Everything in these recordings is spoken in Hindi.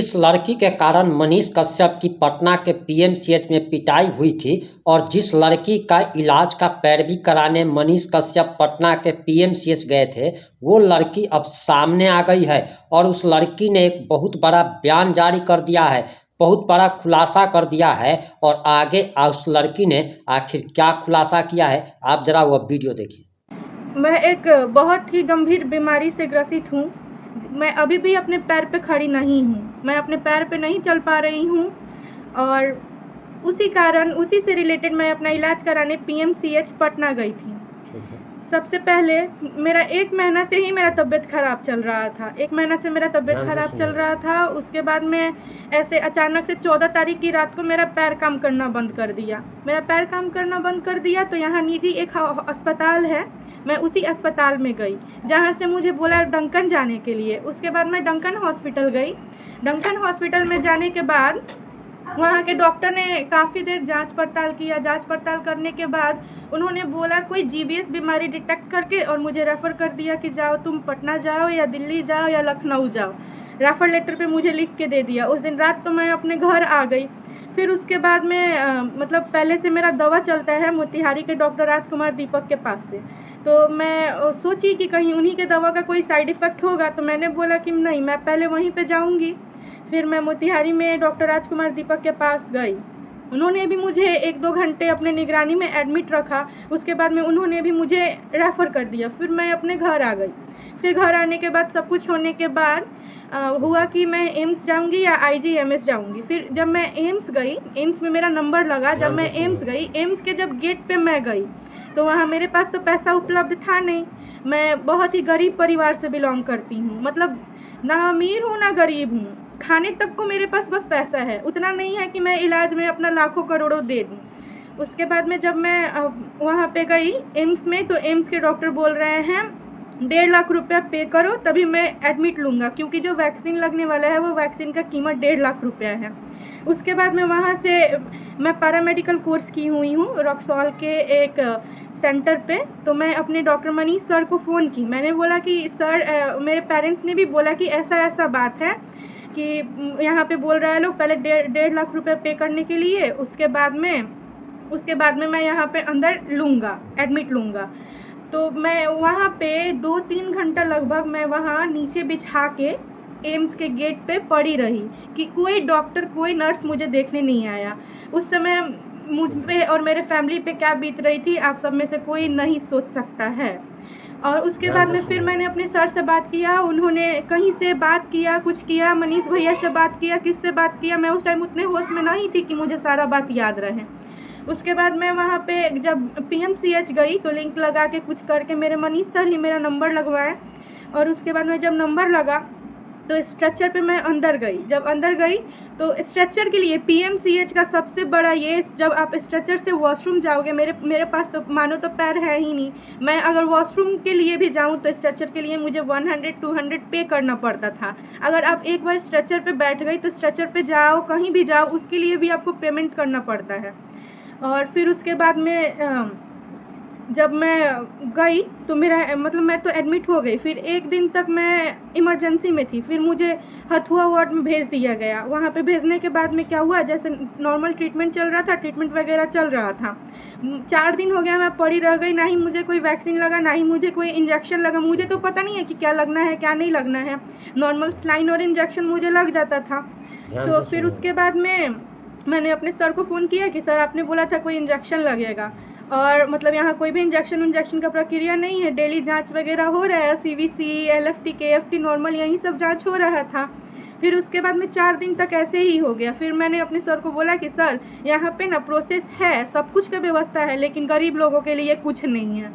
जिस लड़की के कारण मनीष कश्यप की पटना के पीएमसीएच में पिटाई हुई थी और जिस लड़की का इलाज का पैरवी कराने मनीष कश्यप पटना के पीएमसीएच गए थे, वो लड़की अब सामने आ गई है और उस लड़की ने एक बहुत बड़ा बयान जारी कर दिया है, बहुत बड़ा खुलासा कर दिया है। और आगे उस लड़की ने आखिर क्या खुलासा किया है, आप जरा वह वीडियो देखिए। मैं एक बहुत ही गंभीर बीमारी से ग्रसित हूँ। मैं अभी भी अपने पैर पे खड़ी नहीं हूँ। मैं अपने पैर पे नहीं चल पा रही हूँ और उसी से रिलेटेड मैं अपना इलाज कराने पीएमसीएच पटना गई थी। सबसे पहले मेरा 1 महीना से ही मेरा तबीयत ख़राब चल रहा था। 1 महीना से मेरा तबीयत ख़राब चल रहा था। उसके बाद में ऐसे अचानक से 14 तारीख की रात को मेरा पैर काम करना बंद कर दिया। तो यहाँ निजी एक अस्पताल है, मैं उसी अस्पताल में गई जहाँ से मुझे बोला डंकन जाने के लिए। उसके बाद मैं डंकन हॉस्पिटल गई। डंकन हॉस्पिटल में जाने के बाद वहाँ के डॉक्टर ने काफ़ी देर जांच पड़ताल करने के बाद उन्होंने बोला कोई जीबीएस बीमारी डिटेक्ट करके और मुझे रेफ़र कर दिया कि जाओ तुम पटना जाओ या दिल्ली जाओ या लखनऊ जाओ। रेफ़र लेटर पे मुझे लिख के दे दिया। उस दिन रात तो मैं अपने घर आ गई। फिर उसके बाद में मतलब पहले से मेरा दवा चलता है मोतिहारी के डॉक्टर राजकुमार दीपक के पास से। तो मैं सोची कि कहीं उन्हीं के दवा का कोई साइड इफ़ेक्ट होगा, तो मैंने बोला कि नहीं, मैं पहले वहीं पे जाऊंगी। फिर मैं मोतिहारी में डॉक्टर राजकुमार दीपक के पास गई। उन्होंने भी मुझे 1-2 घंटे अपने निगरानी में एडमिट रखा। उसके बाद में उन्होंने भी मुझे रेफ़र कर दिया। फिर मैं अपने घर आ गई। फिर घर आने के बाद सब कुछ होने के बाद हुआ कि मैं एम्स जाऊंगी या आईजीएमएस जाऊंगी। फिर जब मैं एम्स गई, एम्स में मेरा नंबर लगा। जब मैं एम्स गई, एम्स के जब गेट पे मैं गई तो वहाँ मेरे पास तो पैसा उपलब्ध था नहीं। मैं बहुत ही गरीब परिवार से बिलोंग करती हूँ, मतलब ना अमीर हूँ ना गरीब हूँ। खाने तक को मेरे पास बस पैसा है, उतना नहीं है कि मैं इलाज में अपना लाखों करोड़ों दे दूँ। उसके बाद में जब मैं वहाँ पे गई एम्स में, तो एम्स के डॉक्टर बोल रहे हैं 1.5 लाख रुपया पे करो तभी मैं एडमिट लूँगा, क्योंकि जो वैक्सीन लगने वाला है वो वैक्सीन का कीमत 1.5 लाख रुपया है। उसके बाद में वहाँ से मैं पैरामेडिकल कोर्स की हुई हूँ रक्सौल के एक सेंटर पे। तो मैं अपने डॉक्टर मनीष सर को फ़ोन की। मैंने बोला कि सर, मेरे पेरेंट्स ने भी बोला कि ऐसा बात है कि यहाँ पे बोल रहा है लोग पहले 1.5 लाख रुपए पे करने के लिए, उसके बाद में मैं यहाँ पे अंदर लूँगा, एडमिट लूँगा। तो मैं वहाँ पे 2-3 घंटा लगभग मैं वहाँ नीचे बिछा के एम्स के गेट पे पड़ी रही कि कोई डॉक्टर कोई नर्स मुझे देखने नहीं आया। उस समय मुझ पे और मेरे फैमिली पे क्या बीत रही थी आप सब में से कोई नहीं सोच सकता है। और उसके बाद में फिर मैंने अपने सर से बात किया। उन्होंने कहीं से बात किया, कुछ किया, मनीष भैया से बात किया, किससे बात किया, मैं उस टाइम उतने होश में नहीं थी कि मुझे सारा बात याद रहे। उसके बाद मैं वहाँ पे जब पीएमसीएच गई तो लिंक लगा के कुछ करके मेरे मनीष सर ही मेरा नंबर लगवाए। और उसके बाद में जब नंबर लगा तो स्ट्रेचर पे मैं अंदर गई। जब अंदर गई तो स्ट्रेचर के लिए पीएमसीएच का सबसे बड़ा ये, जब आप स्ट्रेचर से वॉशरूम जाओगे, मेरे पास तो मानो तो पैर है ही नहीं। मैं अगर वॉशरूम के लिए भी जाऊं तो स्ट्रेचर के लिए मुझे 100-200 पे करना पड़ता था। अगर आप एक बार स्ट्रेचर पे बैठ गई तो स्ट्रेचर पे जाओ, कहीं भी जाओ, उसके लिए भी आपको पेमेंट करना पड़ता है। और फिर उसके बाद में जब मैं गई तो मेरा मतलब मैं तो एडमिट हो गई। फिर 1 दिन तक मैं इमरजेंसी में थी। फिर मुझे हथुआ वार्ड में भेज दिया गया। वहाँ पे भेजने के बाद में क्या हुआ, जैसे नॉर्मल ट्रीटमेंट चल रहा था, ट्रीटमेंट वगैरह चल रहा था। 4 दिन हो गया मैं पड़ी रह गई, ना ही मुझे कोई वैक्सीन लगा, ना ही मुझे कोई इंजेक्शन लगा। मुझे तो पता नहीं है कि क्या लगना है क्या नहीं लगना है। नॉर्मल सलाइन और इंजेक्शन मुझे लग जाता था। तो फिर उसके बाद में मैंने अपने सर को फ़ोन किया कि सर आपने बोला था कोई इंजेक्शन लगेगा, और मतलब यहाँ कोई भी इंजेक्शन का प्रक्रिया नहीं है। डेली जांच वगैरह हो रहा है, सीवीसी, एलएफटी, केएफटी, नॉर्मल, यही सब जांच हो रहा था। फिर उसके बाद में 4 दिन तक ऐसे ही हो गया। फिर मैंने अपने सर को बोला कि सर यहाँ पे ना प्रोसेस है, सब कुछ का व्यवस्था है, लेकिन गरीब लोगों के लिए कुछ नहीं है।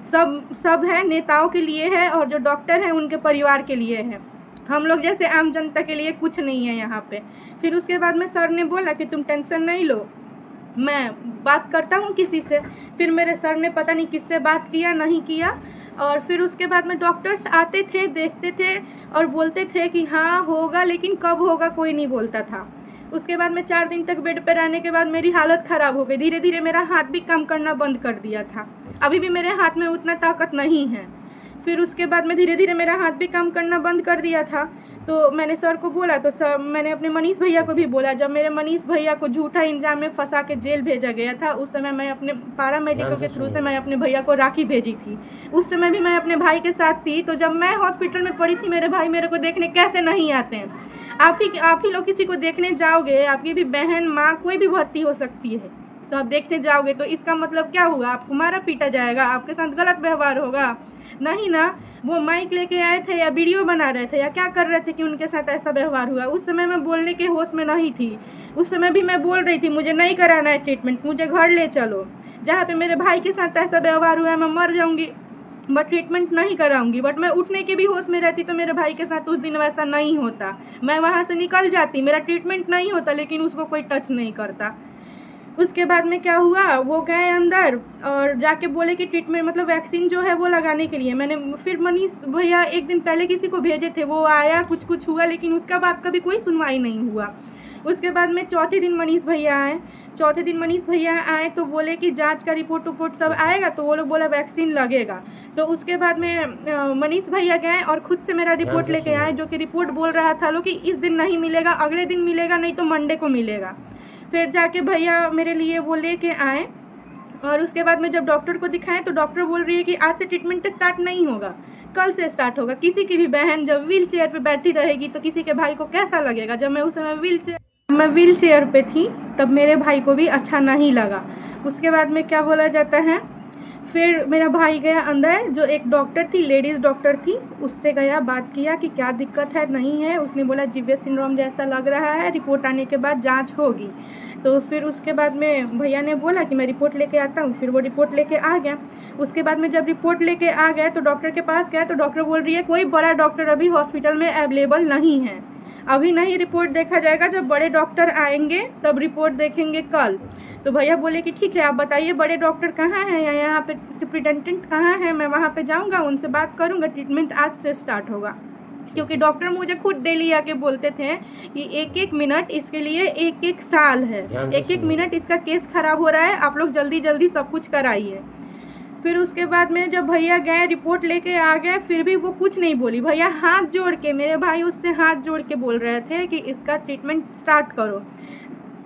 सब है, नेताओं के लिए है और जो डॉक्टर हैं उनके परिवार के लिए है। हम लोग जैसे आम जनता के लिए कुछ नहीं है यहाँ पे। फिर उसके बाद में सर ने बोला कि तुम टेंशन नहीं लो, मैं बात करता हूँ किसी से। फिर मेरे सर ने पता नहीं किससे बात किया, नहीं किया। और फिर उसके बाद में डॉक्टर्स आते थे, देखते थे और बोलते थे कि हाँ होगा, लेकिन कब होगा कोई नहीं बोलता था। उसके बाद में 4 दिन तक बेड पर रहने के बाद मेरी हालत ख़राब हो गई। धीरे धीरे मेरा हाथ भी काम करना बंद कर दिया था। अभी भी मेरे हाथ में उतना ताकत नहीं है। फिर उसके बाद में धीरे धीरे मेरा हाथ भी काम करना बंद कर दिया था। तो मैंने सर को बोला, तो सर मैंने अपने मनीष भैया को भी बोला। जब मेरे मनीष भैया को झूठा इल्ज़ाम में फंसा के जेल भेजा गया था, उस समय मैं अपने पैरामेडिकल के थ्रू से मैं अपने भैया को राखी भेजी थी। उस समय भी मैं अपने भाई के साथ थी। तो जब मैं हॉस्पिटल में पड़ी थी, मेरे भाई मेरे को देखने कैसे नहीं आते हैं। आप ही लोग किसी को देखने जाओगे, आपकी भी बहन, माँ, कोई भी भर्ती हो सकती है, तो आप देखने जाओगे तो इसका मतलब क्या हुआ? आपको मारा पीटा जाएगा, आपके साथ गलत व्यवहार होगा? नहीं ना। वो माइक लेके आए थे या वीडियो बना रहे थे या क्या कर रहे थे कि उनके साथ ऐसा व्यवहार हुआ? उस समय मैं बोलने के होश में नहीं थी। उस समय भी मैं बोल रही थी मुझे नहीं कराना है ट्रीटमेंट, मुझे घर ले चलो। जहाँ पे मेरे भाई के साथ ऐसा व्यवहार हुआ है, मैं मर जाऊँगी, बट ट्रीटमेंट नहीं कराऊंगी। बट मैं उठने के भी होश में रहती तो मेरे भाई के साथ उस दिन वैसा नहीं होता। मैं वहाँ से निकल जाती, मेरा ट्रीटमेंट नहीं होता, लेकिन उसको कोई टच नहीं करता। उसके बाद में क्या हुआ, वो गए अंदर और जाके बोले कि ट्रीटमेंट मतलब वैक्सीन जो है वो लगाने के लिए। मैंने फिर मनीष भैया एक दिन पहले किसी को भेजे थे, वो आया, कुछ हुआ, लेकिन उसका बाद कभी कोई सुनवाई नहीं हुआ। उसके बाद में चौथे दिन मनीष भैया आए तो बोले कि जांच का रिपोर्ट सब आएगा, तो वो लोग बोला वैक्सीन लगेगा। तो उसके बाद में मनीष भैया गए और खुद से मेरा रिपोर्ट लेके आए, जो कि रिपोर्ट बोल रहा था लोग कि इस दिन नहीं मिलेगा, अगले दिन मिलेगा, नहीं तो मंडे को मिलेगा। फिर जाके भैया मेरे लिए वो लेके आए और उसके बाद में जब डॉक्टर को दिखाएं तो डॉक्टर बोल रही है कि आज से ट्रीटमेंट स्टार्ट नहीं होगा, कल से स्टार्ट होगा। किसी की भी बहन जब व्हील चेयर पर बैठी रहेगी तो किसी के भाई को कैसा लगेगा? जब मैं उस समय व्हील चेयर पे थी तब मेरे भाई को भी अच्छा नहीं लगा। उसके बाद में क्या बोला जाता है, फिर मेरा भाई गया अंदर, जो एक डॉक्टर थी, लेडीज़ डॉक्टर थी, उससे गया, बात किया कि क्या दिक्कत है, नहीं है। उसने बोला जीवियस सिंड्रोम जैसा लग रहा है, रिपोर्ट आने के बाद जांच होगी। तो फिर उसके बाद में भैया ने बोला कि मैं रिपोर्ट लेके आता हूँ। फिर वो रिपोर्ट लेके आ गया। उसके बाद में जब रिपोर्ट लेके आ गया तो डॉक्टर के पास गया तो डॉक्टर बोल रही है कोई बड़ा डॉक्टर अभी हॉस्पिटल में अवेलेबल नहीं है, अभी नहीं रिपोर्ट देखा जाएगा, जब बड़े डॉक्टर आएंगे तब रिपोर्ट देखेंगे कल। तो भैया बोले कि ठीक है, आप बताइए बड़े डॉक्टर कहाँ हैं या यहाँ पे सुपरिटेंडेंट कहाँ है, मैं वहाँ पे जाऊँगा, उनसे बात करूँगा, ट्रीटमेंट आज से स्टार्ट होगा। क्योंकि डॉक्टर मुझे खुद डेली आके बोलते थे कि एक एक मिनट इसके लिए एक एक साल है, एक एक मिनट इसका केस खराब हो रहा है, आप लोग जल्दी जल्दी सब कुछ कराइए। फिर उसके बाद में जब भैया गए रिपोर्ट लेके आ गए, फिर भी वो कुछ नहीं बोली। भैया हाथ जोड़ के, मेरे भाई उससे हाथ जोड़ के बोल रहे थे कि इसका ट्रीटमेंट स्टार्ट करो।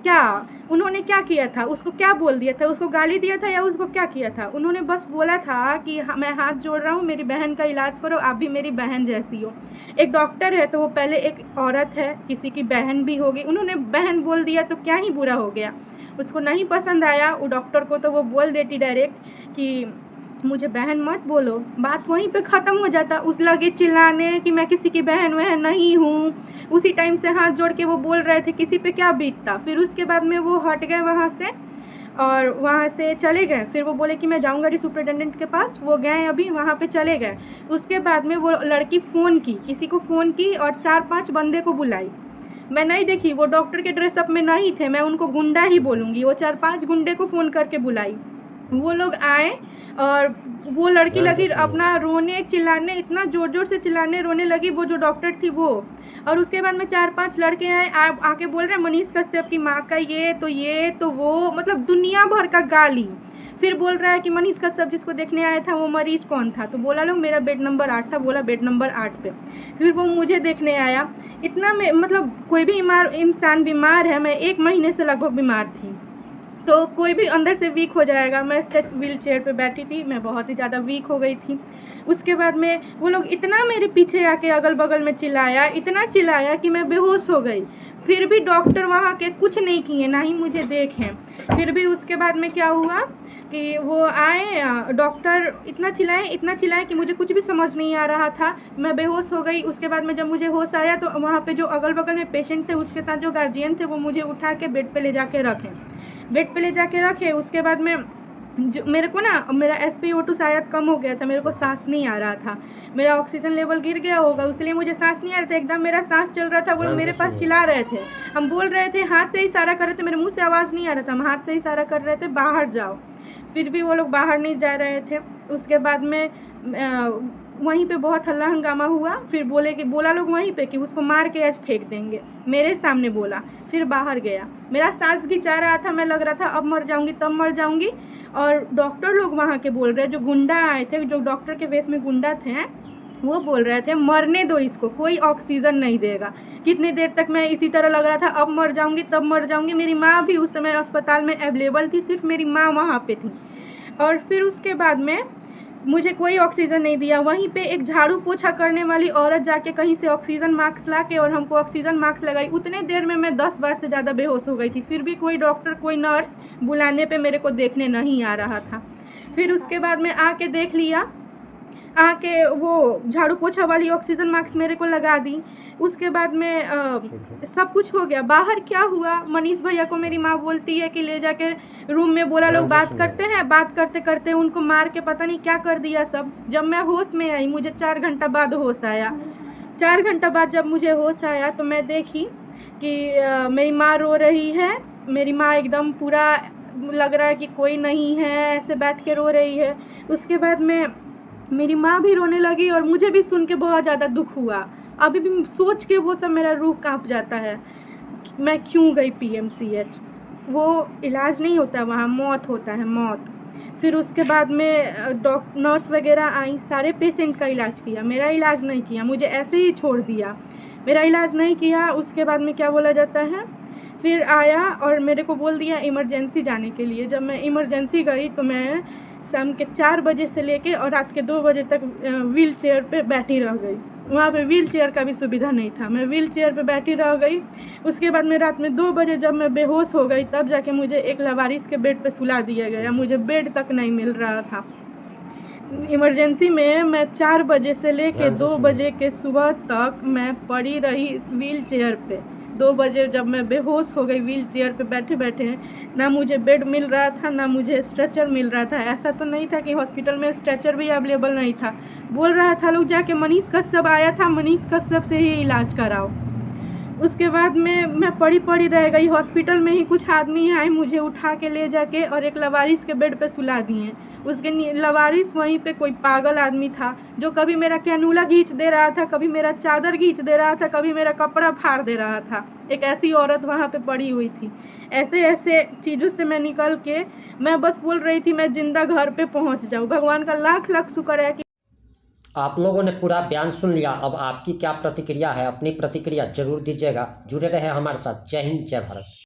क्या उन्होंने क्या किया था? उसको क्या बोल दिया था? उसको गाली दिया था या उसको क्या किया था? उन्होंने बस बोला था कि मैं हाथ जोड़ रहा हूँ, मेरी बहन का इलाज करो, आप भी मेरी बहन जैसी हो। एक डॉक्टर है तो वो पहले एक औरत है, किसी की बहन भी होगी, उन्होंने बहन बोल दिया तो क्या ही बुरा हो गया। उसको नहीं पसंद आया वो डॉक्टर को, तो वो बोल देती डायरेक्ट कि मुझे बहन मत बोलो, बात वहीं पे ख़त्म हो जाता। उस लगे चिल्लाने कि मैं किसी की बहन वहन नहीं हूँ। उसी टाइम से हाथ जोड़ के वो बोल रहे थे, किसी पे क्या बीतता। फिर उसके बाद में वो हट गए वहाँ से और वहाँ से चले गए। फिर वो बोले कि मैं जाऊँगा सुपरिटेंडेंट के पास, वो गए अभी वहाँ पे चले गए। उसके बाद में वो लड़की फ़ोन की, किसी को फ़ोन की और 4-5 बंदे को बुलाई। मैं नहीं देखी, वो डॉक्टर के ड्रेसअप में नहीं थे, मैं उनको गुंडा ही बोलूँगी। वो 4-5 गुंडे को फ़ोन करके बुलाई। वो लोग आए और वो लड़की लगी अपना रोने चिल्लाने, इतना ज़ोर ज़ोर से चिल्लाने रोने लगी वो जो डॉक्टर थी वो। और उसके बाद में 4-5 लड़के आए, आके बोल रहे हैं मनीष कश्यप की माँ का ये तो वो, मतलब दुनिया भर का गाली। फिर बोल रहा है कि मनीष कश्यप जिसको देखने आया था वो मरीज कौन था? तो बोला लोग मेरा बेड नंबर 8 था। बोला बेड नंबर 8 पे। फिर वो मुझे देखने आया। इतना में मतलब कोई भी इंसान बीमार है, मैं 1 महीने से लगभग बीमार थी, तो कोई भी अंदर से वीक हो जाएगा। मैं स्ट्रेच व्हील चेयर पर बैठी थी, मैं बहुत ही ज़्यादा वीक हो गई थी। उसके बाद में वो लोग इतना मेरे पीछे आके अगल बगल में चिल्लाया, इतना चिल्लाया कि मैं बेहोश हो गई। फिर भी डॉक्टर वहाँ के कुछ नहीं किए, ना ही मुझे देखें। फिर भी उसके बाद में क्या हुआ कि वो आए, डॉक्टर इतना चिल्लाए कि मुझे कुछ भी समझ नहीं आ रहा था, मैं बेहोश हो गई। उसके बाद में जब मुझे होश आया तो वहाँ पे जो अगल बगल में पेशेंट थे, उसके साथ जो गार्जियन थे, वो मुझे उठा के बेड पे ले जाके रखे। उसके बाद में जो मेरे को ना, मेरा SpO2 शायद कम हो गया था, मेरे को सांस नहीं आ रहा था, मेरा ऑक्सीजन लेवल गिर गया होगा, इसलिए मुझे सांस नहीं आ रहा था। एकदम मेरा सांस चल रहा था। वो मेरे पास चिल्ला रहे थे, हम बोल रहे थे, हाथ से इशारा कर रहे थे, मेरे मुंह से आवाज़ नहीं आ रहा था, हम हाथ से इशारा कर रहे थे बाहर जाओ। फिर भी वो लोग बाहर नहीं जा रहे थे। उसके बाद में वहीं पे बहुत हल्ला हंगामा हुआ। फिर बोला लोग वहीं पे कि उसको मार के आज फेंक देंगे, मेरे सामने बोला। फिर बाहर गया, मेरा सांस खिंचा रहा था, मैं लग रहा था अब मर जाऊंगी तब मर जाऊंगी। और डॉक्टर लोग वहाँ के बोल रहे, जो गुंडा आए थे, जो डॉक्टर के वेश में गुंडा थे, वो बोल रहे थे मरने दो इसको, कोई ऑक्सीजन नहीं देगा। कितनी देर तक मैं इसी तरह लग रहा था अब मर जाऊंगी तब मर जाऊंगी। मेरी माँ भी उस समय अस्पताल में अवेलेबल थी, सिर्फ मेरी माँ वहाँ पे थी। और फिर उसके बाद में मुझे कोई ऑक्सीजन नहीं दिया। वहीं पे एक झाड़ू पोछा करने वाली औरत जाके कहीं से ऑक्सीजन मास्क ला के और हमको ऑक्सीजन मास्क लगाई। उतने देर में मैं 10 बार से ज़्यादा बेहोश हो गई थी, फिर भी कोई डॉक्टर कोई नर्स बुलाने पे मेरे को देखने नहीं आ रहा था। फिर उसके बाद में आके देख लिया, आके वो झाड़ू पोछा वाली ऑक्सीजन मास्क मेरे को लगा दी। उसके बाद में सब कुछ हो गया। बाहर क्या हुआ, मनीष भैया को मेरी माँ बोलती है कि ले जाके रूम में बोला लोग बात करते हैं। बात करते करते उनको मार के पता नहीं क्या कर दिया सब। जब मैं होश में आई, मुझे 4 घंटा बाद होश आया। 4 घंटा बाद जब मुझे होश आया तो मैं देखी कि मेरी माँ रो रही है। मेरी माँ एकदम पूरा लग रहा है कि कोई नहीं है, ऐसे बैठ के रो रही है। उसके बाद में मेरी माँ भी रोने लगी और मुझे भी सुन के बहुत ज़्यादा दुख हुआ। अभी भी सोच के वो सब मेरा रूह कांप जाता है। मैं क्यों गई PMCH? वो इलाज नहीं होता वहाँ, मौत होता है, मौत। फिर उसके बाद में नर्स वगैरह आई, सारे पेशेंट का इलाज किया, मेरा इलाज नहीं किया, मुझे ऐसे ही छोड़ दिया, मेरा इलाज नहीं किया। उसके बाद में क्या बोला जाता है, फिर आया और मेरे को बोल दिया इमरजेंसी जाने के लिए। जब मैं इमरजेंसी गई तो मैं शाम के 4 बजे से लेके और रात के 2 बजे तक व्हील चेयर पर बैठी रह गई। वहाँ पे व्हील चेयर का भी सुविधा नहीं था, मैं व्हील चेयर पे बैठी रह गई। उसके बाद में रात में 2 बजे जब मैं बेहोश हो गई, तब जाके मुझे एक लवारिस के बेड पे सुला दिया गया। मुझे बेड तक नहीं मिल रहा था। इमरजेंसी में मैं 4 बजे से लेके 2 बजे के सुबह तक मैं पड़ी रही व्हील चेयर पे। 2 बजे जब मैं बेहोश हो गई व्हील चेयर पे बैठे बैठे, ना मुझे बेड मिल रहा था, ना मुझे स्ट्रेचर मिल रहा था। ऐसा तो नहीं था कि हॉस्पिटल में स्ट्रेचर भी अवेलेबल नहीं था। बोल रहा था लोग जाके मनीष कश्यप आया था, मनीष कश्यप से ही इलाज कराओ। उसके बाद में मैं पड़ी रह गई। हॉस्पिटल में ही कुछ आदमी आए, मुझे उठा के ले जाके और एक लवारिस के बेड पे सुला दिए। उसके लवारिस वहीं पे कोई पागल आदमी था जो कभी मेरा कैनुला खींच दे रहा था, कभी मेरा चादर खींच दे रहा था, कभी मेरा कपड़ा फाड़ दे रहा था। एक ऐसी औरत वहाँ पे पड़ी हुई थी। ऐसे ऐसे चीज़ों से मैं निकल के मैं बस बोल रही थी मैं जिंदा घर पे पहुँच जाऊँ। भगवान का लाख लाख शुक्र है कि आप लोगों ने पूरा बयान सुन लिया। अब आपकी क्या प्रतिक्रिया है, अपनी प्रतिक्रिया जरूर दीजिएगा। जुड़े रहे हमारे साथ। जय हिंद, जय भारत।